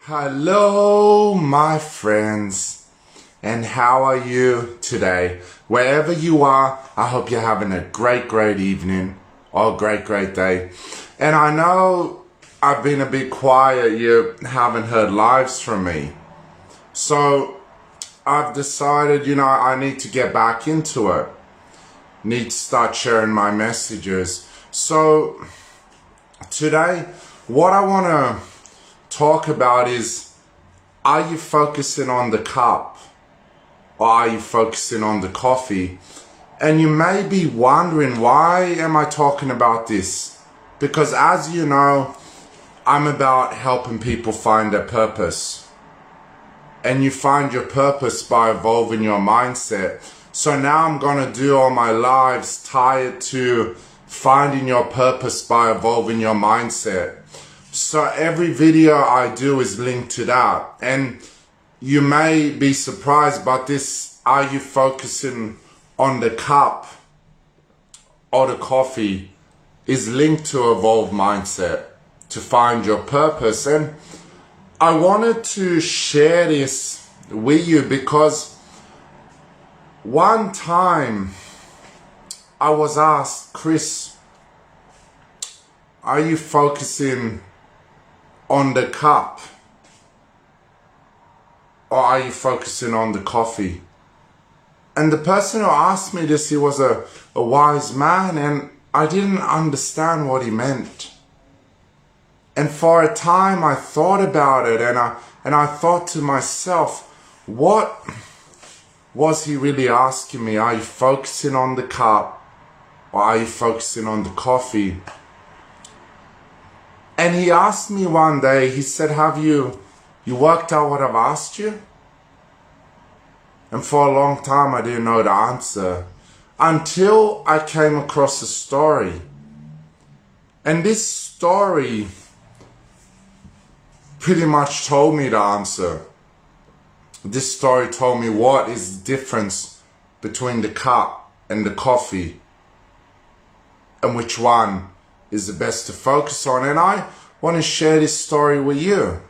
Hello, my friends, and how are you today? Wherever you are, I hope you're having a great evening or great day. And I know I've been a bit quiet, you haven't heard lives from me. So I've decided, I need to get back into it. Need to start sharing my messages. So today, what I want to talk about is, are you focusing on the cup or are you focusing on the coffee? And you may be wondering, why am I talking about this? Because as you know, I'm about helping people find their purpose. And you find your purpose by evolving your mindset. So now I'm going to do all my lives tied to finding your purpose by evolving your mindset. So every video I do is linked to that. And you may be surprised by this. Are you focusing on the cup or the coffee? Is linked to evolve mindset, to find your purpose. And I wanted to share this with you because one time I was asked, Chris, are you focusing on the cup or are you focusing on the coffee? And the person who asked me this, he was a wise man, and I didn't understand what he meant. And for a time I thought about it, and I thought to myself, what was he really asking me? Are you focusing on the cup or are you focusing on the coffee? And he asked me one day, he said, have you worked out what I've asked you? And for a long time I didn't know the answer until I came across a story. And this story pretty much told me the answer. This story told me what is the difference between the cup and the coffee and which one is the best to focus on. And I want to share this story with you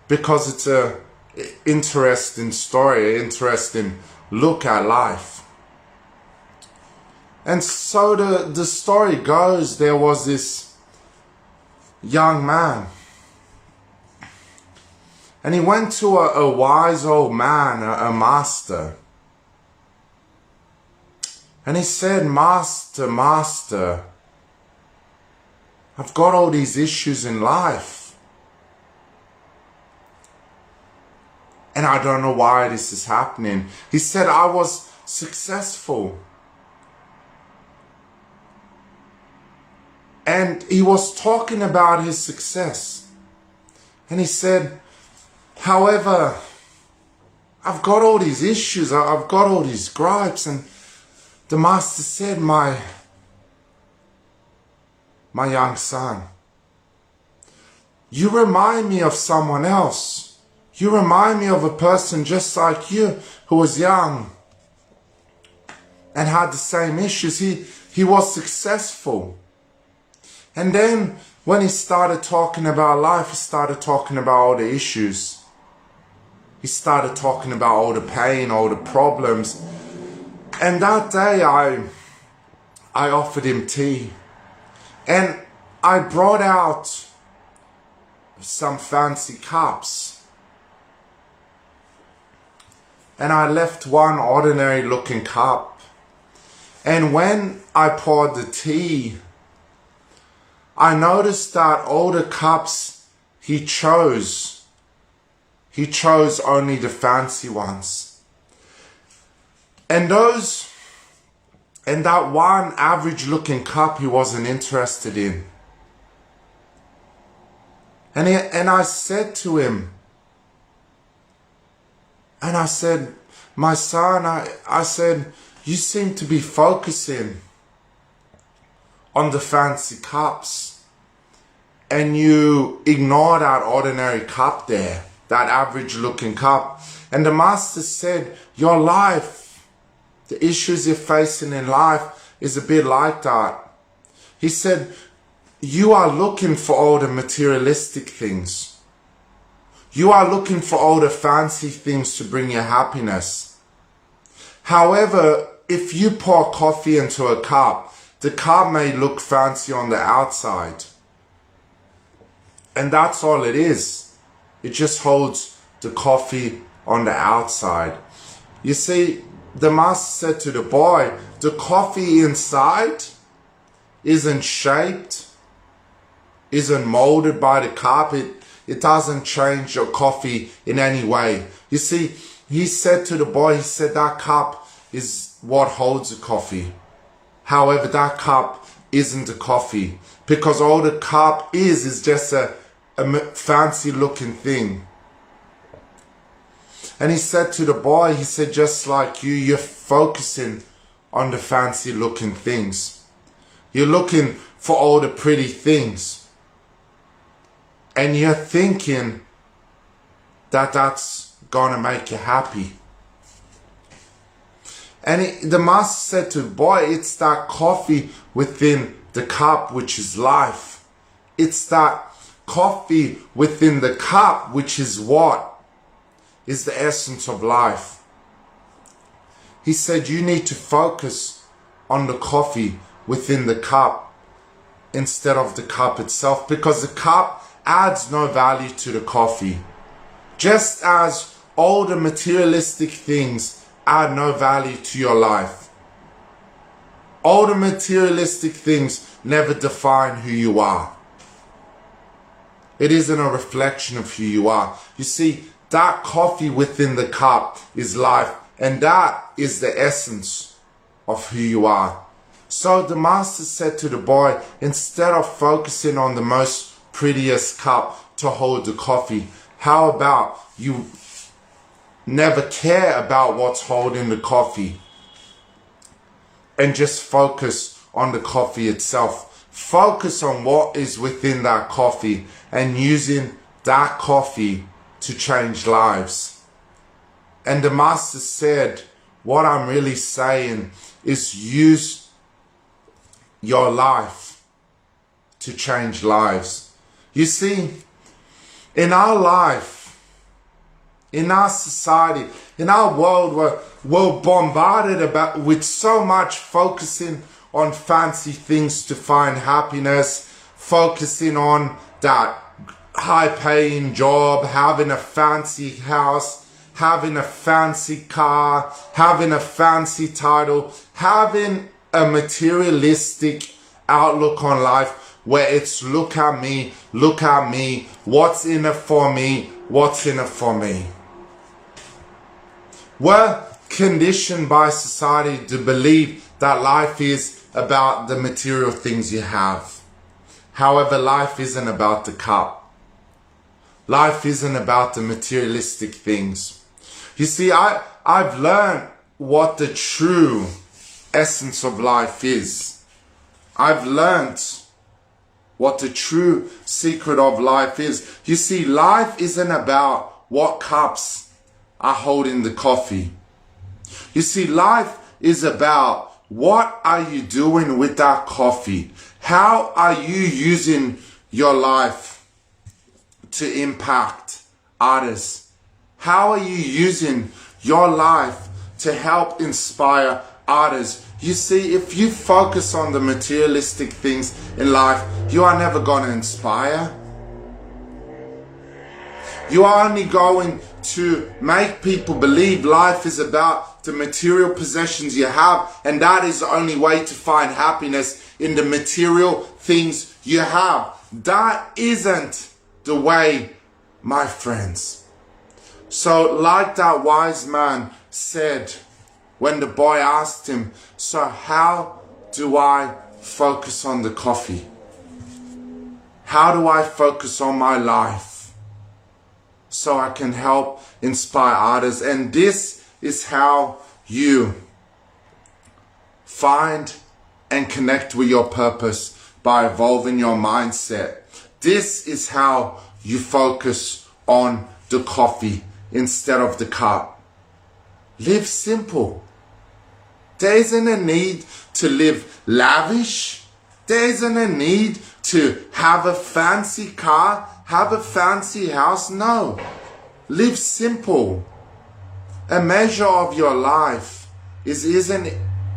because it's a interesting story, interesting look at life. And so the story goes, there was this young man, and he went to a wise old man, a master. And he said, Master, I've got all these issues in life. And I don't know why this is happening. He said, I was successful. And he was talking about his success. And he said, however, I've got all these issues. I've got all these gripes. And the master said, my young son, you remind me of someone else. You remind me of a person just like you who was young and had the same issues. He was successful. And then when he started talking about life, he started talking about all the issues. He started talking about all the pain, all the problems. And that day I offered him tea. And I brought out some fancy cups. And I left one ordinary looking cup. And when I poured the tea, I noticed that all the cups he chose only the fancy ones. And that one average looking cup he wasn't interested in. And I said to him, and I said, my son, I said, you seem to be focusing on the fancy cups and you ignore that ordinary cup there, that average looking cup. And the master said, your life, the issues you're facing in life is a bit like that. He said, you are looking for all the materialistic things. You are looking for all the fancy things to bring you happiness. However, if you pour coffee into a cup, the cup may look fancy on the outside. And that's all it is. It just holds the coffee on the outside. You see, the master said to the boy, the coffee inside isn't shaped, isn't molded by the cup. It doesn't change your coffee in any way. You see, he said to the boy, he said that cup is what holds the coffee. However, that cup isn't the coffee, because all the cup is just a fancy looking thing. And he said to the boy, he said, just like you, you're focusing on the fancy looking things. You're looking for all the pretty things. And you're thinking that that's gonna make you happy. And the master said to the boy, it's that coffee within the cup which is life. It's that coffee within the cup which is what? Is the essence of life. He said you need to focus on the coffee within the cup instead of the cup itself, because the cup adds no value to the coffee. Just as all the materialistic things add no value to your life. All the materialistic things never define who you are. It isn't a reflection of who you are. You see, that coffee within the cup is life, and that is the essence of who you are. So the master said to the boy, instead of focusing on the most prettiest cup to hold the coffee, how about you never care about what's holding the coffee and just focus on the coffee itself. Focus on what is within that coffee and using that coffee to change lives. And the master said, what I'm really saying is use your life to change lives. You see, in our life, in our society, in our world, we're bombarded with so much focusing on fancy things to find happiness, focusing on that high-paying job, having a fancy house, having a fancy car, having a fancy title, having a materialistic outlook on life where it's look at me, what's in it for me, what's in it for me. We're conditioned by society to believe that life is about the material things you have. However, life isn't about the cup. Life isn't about the materialistic things. You see, I've learned what the true essence of life is. I've learned what the true secret of life is. You see, life isn't about what cups are holding the coffee. You see, life is about what are you doing with that coffee? How are you using your life to impact others? How are you using your life to help inspire others? You see, if you focus on the materialistic things in life, you are never going to inspire. You are only going to make people believe life is about the material possessions you have, and that is the only way to find happiness in the material things you have. That isn't the way, my friends. So like that wise man said when the boy asked him, so how do I focus on the coffee? How do I focus on my life so I can help inspire others? And this is how you find and connect with your purpose, by evolving your mindset. This is how you focus on the coffee instead of the cup. Live simple. There isn't a need to live lavish. There isn't a need to have a fancy car, have a fancy house. No. Live simple. A measure of your life isn't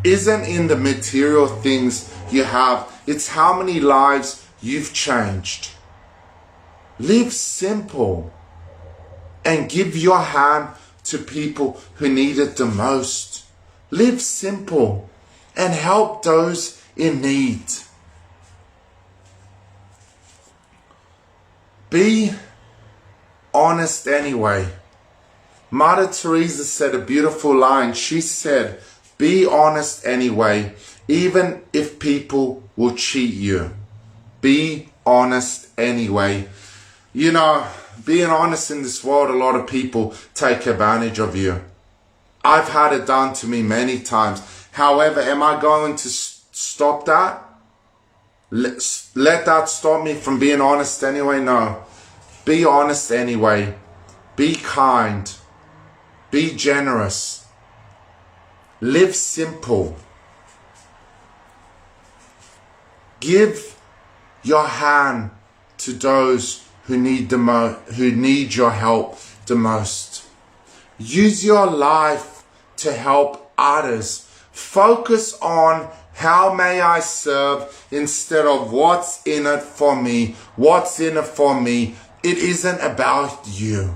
in the material things you have. It's how many lives you've changed. Live simple and give your hand to people who need it the most. Live simple and help those in need. Be honest anyway. Mother Teresa said a beautiful line. She said, be honest anyway, even if people will cheat you. Be honest anyway. You know, being honest in this world, a lot of people take advantage of you. I've had it done to me many times. However, am I going to stop that? Let that stop me from being honest anyway? No. Be honest anyway. Be kind. Be generous. Live simple. Give your hand to those who need your help the most. Use your life to help others. Focus on how may I serve instead of what's in it for me. What's in it for me? It isn't about you.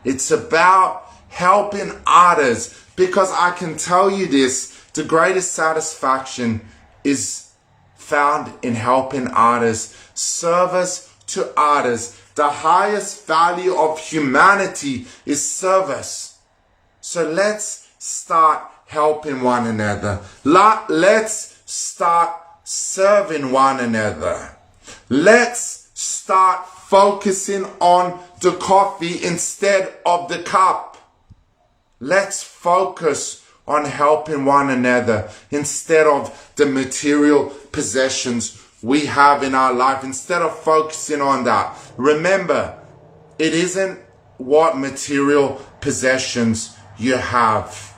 It's about helping others, because I can tell you this, the greatest satisfaction is found in helping others. Service to others. The highest value of humanity is service. So let's start helping one another. Let's start serving one another. Let's start focusing on the coffee instead of the cup. Let's focus on helping one another instead of the material possessions we have in our life. Instead of focusing on that, remember, it isn't what material possessions you have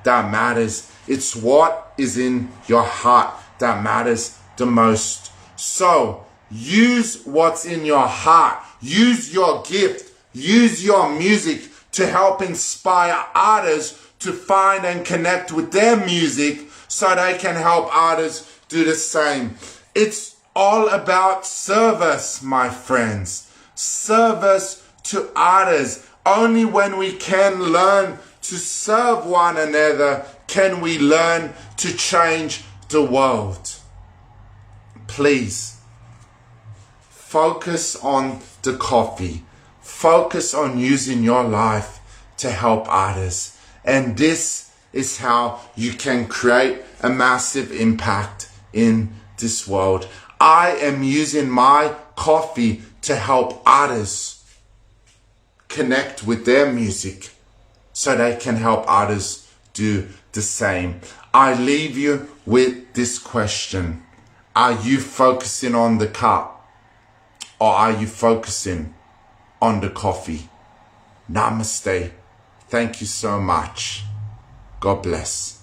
that matters. It's what is in your heart that matters the most. So use what's in your heart. Use your gift. Use your music to help inspire others to find and connect with their music so they can help others do the same. It's all about service, my friends. Service to others. Only when we can learn to serve one another can we learn to change the world. Please, focus on the coffee. Focus on using your life to help others. And this is how you can create a massive impact in this world. I am using my coffee to help others connect with their music so they can help others do the same. I leave you with this question. Are you focusing on the cup, or are you focusing on the coffee? Namaste. Thank you so much. God bless.